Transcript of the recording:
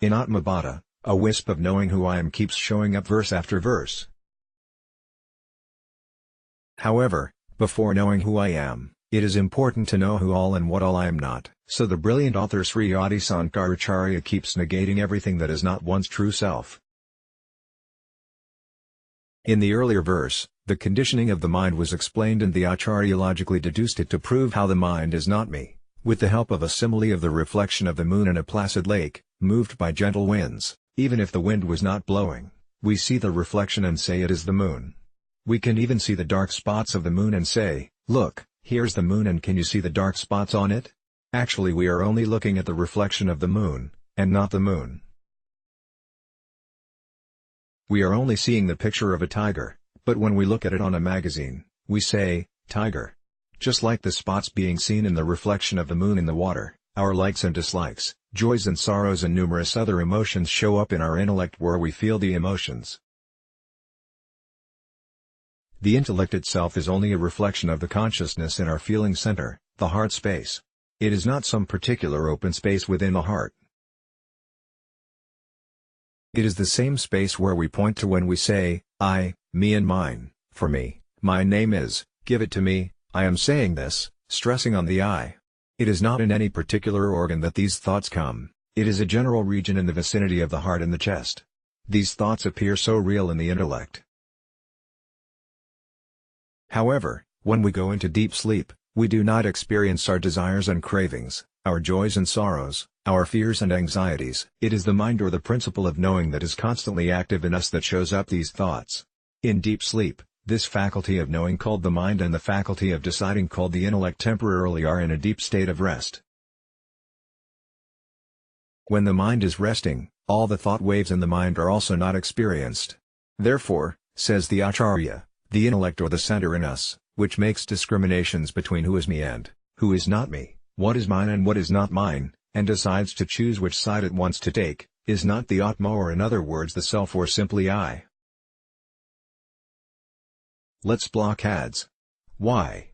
In Atma Bodha, a wisp of knowing who I am keeps showing up verse after verse. However, before knowing who I am, it is important to know who all and what all I am not. So the brilliant author Sri Adi Sankaracharya keeps negating everything that is not one's true self. In the earlier verse, the conditioning of the mind was explained and the Acharya logically deduced it to prove how the mind is not me, with the help of a simile of the reflection of the moon in a placid lake, moved by gentle winds. Even if the wind was not blowing, we see the reflection and say it is the moon. We can even see the dark spots of the moon and say, look, here's the moon and can you see the dark spots on it? Actually we are only looking at the reflection of the moon, and not the moon. We are only seeing the picture of a tiger, but when we look at it on a magazine, we say, tiger. Just like the spots being seen in the reflection of the moon in the water, our likes and dislikes, joys and sorrows and numerous other emotions show up in our intellect where we feel the emotions. The intellect itself is only a reflection of the consciousness in our feeling center, the heart space. It is not some particular open space within the heart. It is the same space where we point to when we say, I, me and mine. For me, my name is, give it to me, I am saying this, stressing on the I. It is not in any particular organ that these thoughts come, it is a general region in the vicinity of the heart and the chest. These thoughts appear so real in the intellect. However, when we go into deep sleep, we do not experience our desires and cravings, our joys and sorrows, our fears and anxieties. It is the mind or the principle of knowing that is constantly active in us that shows up these thoughts. In deep sleep, this faculty of knowing called the mind and the faculty of deciding called the intellect temporarily are in a deep state of rest. When the mind is resting, all the thought waves in the mind are also not experienced. Therefore, says the Acharya, the intellect or the center in us, which makes discriminations between who is me and who is not me, what is mine and what is not mine, and decides to choose which side it wants to take, is not the Atma or in other words the self or simply I. Let's block ads. Why?